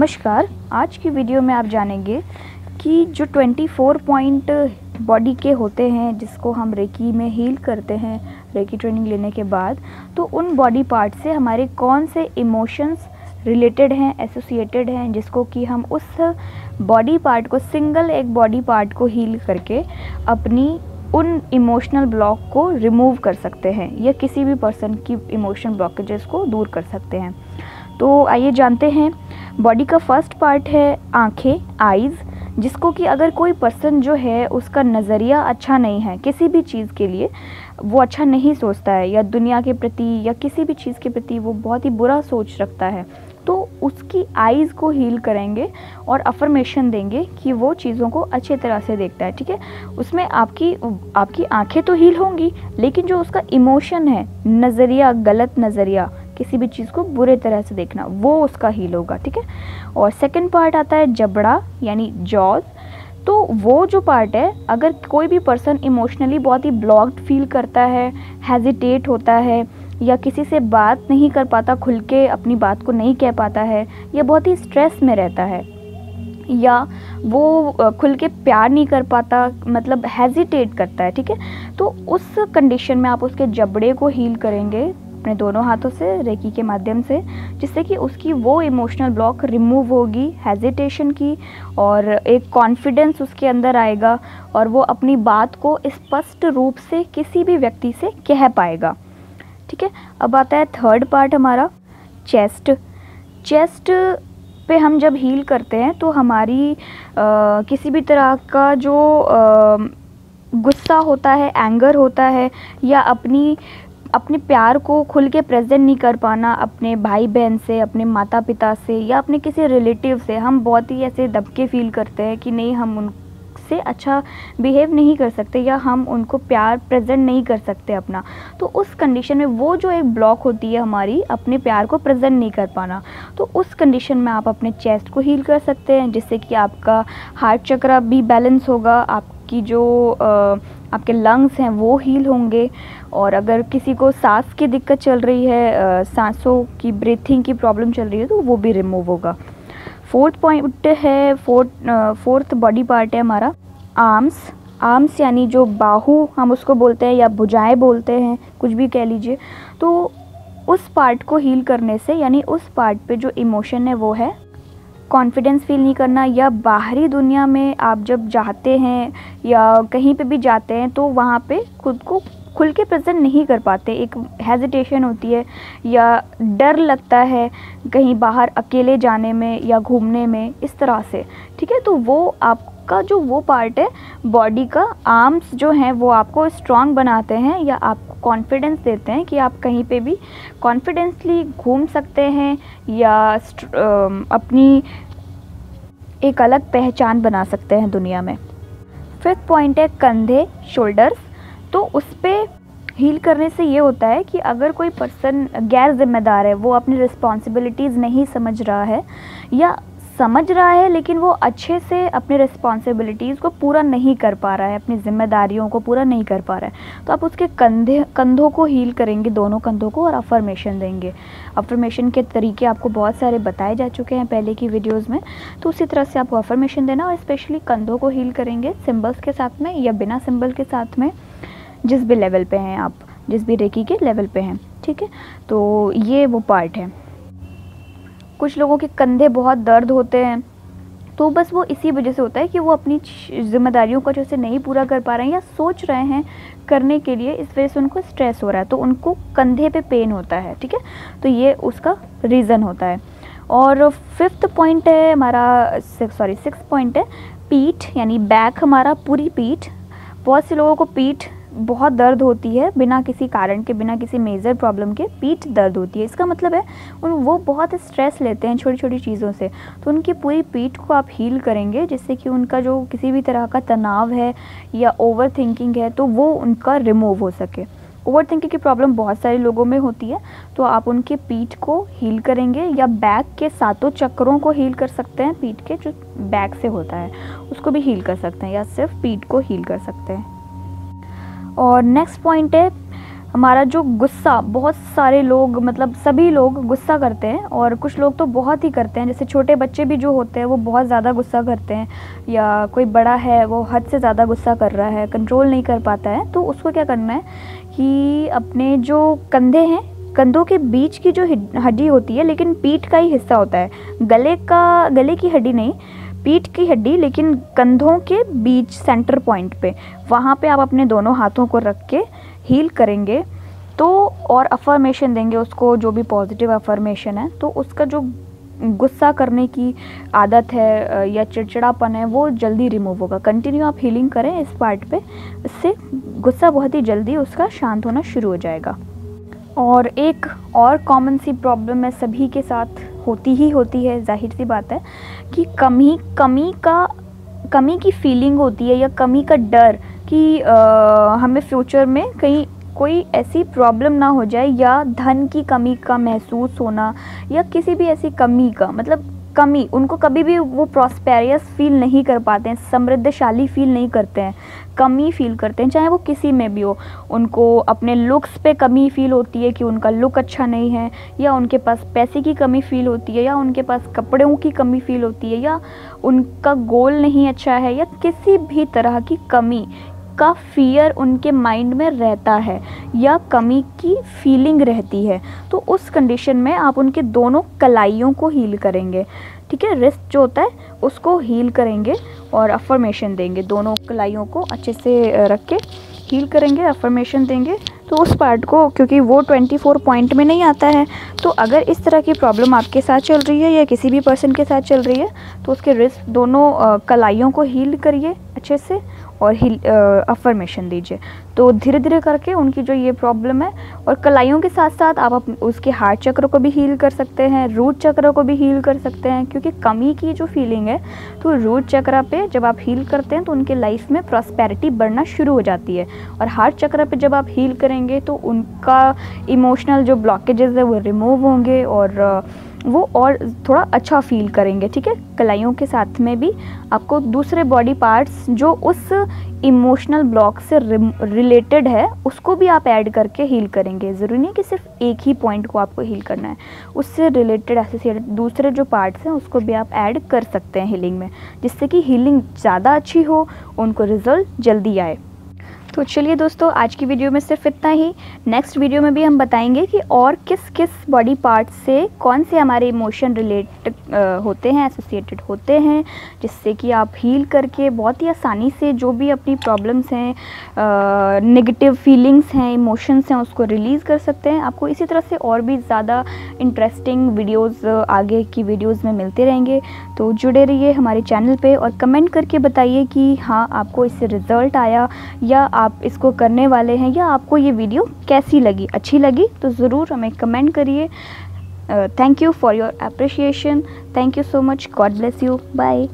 नमस्कार। आज की वीडियो में आप जानेंगे कि जो 24 पॉइंट बॉडी के होते हैं जिसको हम रेकी में हील करते हैं रेकी ट्रेनिंग लेने के बाद, तो उन बॉडी पार्ट से हमारे कौन से इमोशंस रिलेटेड हैं, एसोसिएटेड हैं, जिसको कि हम उस बॉडी पार्ट को, सिंगल एक बॉडी पार्ट को हील करके अपनी उन इमोशनल ब्लॉक को रिमूव कर सकते हैं या किसी भी पर्सन की इमोशनल ब्लॉकेजेस को दूर कर सकते हैं। तो आइए जानते हैं। बॉडी का फर्स्ट पार्ट है आँखें, आइज़, जिसको कि अगर कोई पर्सन जो है उसका नज़रिया अच्छा नहीं है किसी भी चीज़ के लिए, वो अच्छा नहीं सोचता है या दुनिया के प्रति या किसी भी चीज़ के प्रति वो बहुत ही बुरा सोच रखता है, तो उसकी आइज़ को हील करेंगे और अफर्मेशन देंगे कि वो चीज़ों को अच्छे तरह से देखता है। ठीक है, उसमें आपकी आंखें तो हील होंगी, लेकिन जो उसका इमोशन है, नज़रिया, गलत नज़रिया, किसी भी चीज़ को बुरे तरह से देखना, वो उसका हील होगा। ठीक है, और सेकंड पार्ट आता है जबड़ा यानी जॉज। तो वो जो पार्ट है, अगर कोई भी पर्सन इमोशनली बहुत ही ब्लॉक्ड फील करता है, हेजिटेट होता है या किसी से बात नहीं कर पाता, खुल के अपनी बात को नहीं कह पाता है या बहुत ही स्ट्रेस में रहता है या वो खुल के प्यार नहीं कर पाता, मतलब हेजिटेट करता है, ठीक है, तो उस कंडीशन में आप उसके जबड़े को हील करेंगे अपने दोनों हाथों से रेकी के माध्यम से, जिससे कि उसकी वो इमोशनल ब्लॉक रिमूव होगी, हेजिटेशन की, और एक कॉन्फिडेंस उसके अंदर आएगा और वो अपनी बात को स्पष्ट रूप से किसी भी व्यक्ति से कह पाएगा। ठीक है, अब आता है थर्ड पार्ट हमारा चेस्ट। चेस्ट पे हम जब हील करते हैं तो हमारी किसी भी तरह का जो गुस्सा होता है, एंगर होता है, या अपने प्यार को खुल के प्रेजेंट नहीं कर पाना अपने भाई बहन से, अपने माता पिता से या अपने किसी रिलेटिव से, हम बहुत ही ऐसे दबके फील करते हैं कि नहीं, हम उनसे अच्छा बिहेव नहीं कर सकते या हम उनको प्यार प्रेजेंट नहीं कर सकते अपना। तो उस कंडीशन में वो जो एक ब्लॉक होती है हमारी, अपने प्यार को प्रेजेंट नहीं कर पाना, तो उस कंडीशन में आप अपने चेस्ट को हील कर सकते हैं, जिससे कि आपका हार्ट चक्र भी बैलेंस होगा, आपकी जो आपके लंग्स हैं वो हील होंगे, और अगर किसी को सांस की दिक्कत चल रही है, सांसों की ब्रीथिंग की प्रॉब्लम चल रही है, तो वो भी रिमूव होगा। फोर्थ पॉइंट है, फोर्थ बॉडी पार्ट है हमारा आर्म्स। आर्म्स यानी जो बाहु हम उसको बोलते हैं या भुजाएं बोलते हैं, कुछ भी कह लीजिए। तो उस पार्ट को हील करने से, यानी उस पार्ट पे जो इमोशन है वो है कॉन्फिडेंस फील नहीं करना, या बाहरी दुनिया में आप जब जाते हैं या कहीं पे भी जाते हैं तो वहाँ पे खुद को खुल के प्रेजेंट नहीं कर पाते, एक हेजिटेशन होती है या डर लगता है कहीं बाहर अकेले जाने में या घूमने में, इस तरह से। ठीक है, तो वो आपका जो वो पार्ट है बॉडी का, आर्म्स जो हैं वो आपको स्ट्रांग बनाते हैं या आपको कॉन्फिडेंस देते हैं कि आप कहीं पे भी कॉन्फिडेंसली घूम सकते हैं या अपनी एक अलग पहचान बना सकते हैं दुनिया में। फिफ्थ पॉइंट है कंधे, शोल्डर्स। तो उस पर हील करने से ये होता है कि अगर कोई पर्सन गैर जिम्मेदार है, वो अपनी रिस्पॉन्सिबिलिटीज़ नहीं समझ रहा है या समझ रहा है लेकिन वो अच्छे से अपनी रिस्पॉन्सिबिलिटीज़ को पूरा नहीं कर पा रहा है, अपनी जिम्मेदारियों को पूरा नहीं कर पा रहा है, तो आप उसके कंधों को हील करेंगे, दोनों कंधों को, और अफर्मेशन देंगे। अफर्मेशन के तरीके आपको बहुत सारे बताए जा चुके हैं पहले की वीडियोज़ में, तो उसी तरह से आपको अफर्मेशन देना, और स्पेशली कंधों को हील करेंगे सिम्बल्स के साथ में या बिना सिम्बल के साथ में, जिस भी लेवल पे हैं आप, जिस भी रेकी के लेवल पे हैं। ठीक है, तो ये वो पार्ट है। कुछ लोगों के कंधे बहुत दर्द होते हैं, तो बस वो इसी वजह से होता है कि वो अपनी जिम्मेदारियों को जैसे नहीं पूरा कर पा रहे हैं या सोच रहे हैं करने के लिए, इस वजह से उनको स्ट्रेस हो रहा है, तो उनको कंधे पे पेन होता है। ठीक है, तो ये उसका रीज़न होता है। और सिक्स पॉइंट है पीठ, यानी बैक, हमारा पूरी पीठ। बहुत से लोगों को पीठ बहुत दर्द होती है बिना किसी कारण के, बिना किसी मेजर प्रॉब्लम के पीठ दर्द होती है। इसका मतलब है वो बहुत स्ट्रेस लेते हैं छोटी छोटी चीज़ों से, तो उनकी पूरी पीठ को आप हील करेंगे, जिससे कि उनका जो किसी भी तरह का तनाव है या ओवर थिंकिंग है तो वो उनका रिमूव हो सके। ओवर थिंकिंग की प्रॉब्लम बहुत सारे लोगों में होती है, तो आप उनके पीठ को हील करेंगे या बैक के सातों चक्रों को हील कर सकते हैं, पीठ के जो बैक से होता है उसको भी हील कर सकते हैं, या सिर्फ पीठ को हील कर सकते हैं। और नेक्स्ट पॉइंट है हमारा जो गुस्सा, बहुत सारे लोग मतलब सभी लोग गुस्सा करते हैं और कुछ लोग तो बहुत ही करते हैं। जैसे छोटे बच्चे भी जो होते हैं वो बहुत ज़्यादा गुस्सा करते हैं, या कोई बड़ा है वो हद से ज़्यादा गुस्सा कर रहा है, कंट्रोल नहीं कर पाता है। तो उसको क्या करना है कि अपने जो कंधे हैं, कंधों के बीच की जो हड्डी होती है, लेकिन पीठ का ही हिस्सा होता है, गले की हड्डी नहीं, पीठ की हड्डी, लेकिन कंधों के बीच सेंटर पॉइंट पे, वहाँ पे आप अपने दोनों हाथों को रख के हील करेंगे। तो और अफर्मेशन देंगे उसको, जो भी पॉजिटिव अफर्मेशन है, तो उसका जो गुस्सा करने की आदत है या चिड़चिड़ापन है वो जल्दी रिमूव होगा। कंटिन्यू आप हीलिंग करें इस पार्ट पे, इससे गुस्सा बहुत ही जल्दी उसका शांत होना शुरू हो जाएगा। और एक और कॉमन सी प्रॉब्लम है, सभी के साथ होती ही होती है, जाहिर सी बात है, कि कमी की फीलिंग होती है, या कमी का डर कि हमें फ्यूचर में कहीं कोई ऐसी प्रॉब्लम ना हो जाए, या धन की कमी का महसूस होना, या किसी भी ऐसी कमी का मतलब कमी, उनको कभी भी वो प्रॉस्पेरियस फील नहीं कर पाते हैं, समृद्धशाली फील नहीं करते हैं, कमी फील करते हैं, चाहे वो किसी में भी हो। उनको अपने लुक्स पे कमी फील होती है कि उनका लुक अच्छा नहीं है, या उनके पास पैसे की कमी फील होती है, या उनके पास कपड़ों की कमी फील होती है, या उनका गोल नहीं अच्छा है, या किसी भी तरह की कमी का फियर उनके माइंड में रहता है, या कमी की फीलिंग रहती है। तो उस कंडीशन में आप उनके दोनों कलाइयों को हील करेंगे, ठीक है, रिस्ट जो होता है उसको हील करेंगे और अफर्मेशन देंगे, दोनों कलाइयों को अच्छे से रख के हील करेंगे, अफर्मेशन देंगे। तो उस पार्ट को, क्योंकि वो 24 पॉइंट में नहीं आता है, तो अगर इस तरह की प्रॉब्लम आपके साथ चल रही है या किसी भी पर्सन के साथ चल रही है, तो उसके रिस्ट दोनों कलाइयों को हील करिए अच्छे से और अफर्मेशन दीजिए। तो धीरे धीरे करके उनकी जो ये प्रॉब्लम है, और कलाइयों के साथ साथ आप उसके हार्ट चक्र को भी हील कर सकते हैं, रूट चक्र को भी हील कर सकते हैं, क्योंकि कमी की जो फीलिंग है, तो रूट चक्र पे जब आप हील करते हैं तो उनके लाइफ में प्रॉस्पेरिटी बढ़ना शुरू हो जाती है। और हार्ट चक्र पे जब आप हील करेंगे तो उनका इमोशनल जो ब्लॉकेजेस है वो रिमूव होंगे, और वो और थोड़ा अच्छा फील करेंगे, ठीक है। कलाइयों के साथ में भी आपको दूसरे बॉडी पार्ट्स जो उस इमोशनल ब्लॉक से रिलेटेड है उसको भी आप ऐड करके हील करेंगे। ज़रूरी नहीं कि सिर्फ एक ही पॉइंट को आपको हील करना है, उससे रिलेटेड एसोसिएटेड दूसरे जो पार्ट्स हैं उसको भी आप ऐड कर सकते हैं हीलिंग में, जिससे कि हीलिंग ज़्यादा अच्छी हो, उनको रिजल्ट जल्दी आए। तो चलिए दोस्तों, आज की वीडियो में सिर्फ इतना ही। नेक्स्ट वीडियो में भी हम बताएंगे कि और किस किस बॉडी पार्ट से कौन से हमारे इमोशन रिलेटेड होते हैं, एसोसिएटेड होते हैं, जिससे कि आप हील करके बहुत ही आसानी से जो भी अपनी प्रॉब्लम्स हैं, नेगेटिव फीलिंग्स हैं, इमोशंस हैं, उसको रिलीज़ कर सकते हैं। आपको इसी तरह से और भी ज़्यादा इंटरेस्टिंग वीडियोज़ आगे की वीडियोज़ में मिलते रहेंगे। तो जुड़े रहिए हमारे चैनल पे और कमेंट करके बताइए कि हाँ, आपको इससे रिज़ल्ट आया, या आप इसको करने वाले हैं, या आपको ये वीडियो कैसी लगी, अच्छी लगी तो ज़रूर हमें कमेंट करिए। Thank you for your appreciation, thank you so much, God bless you, bye.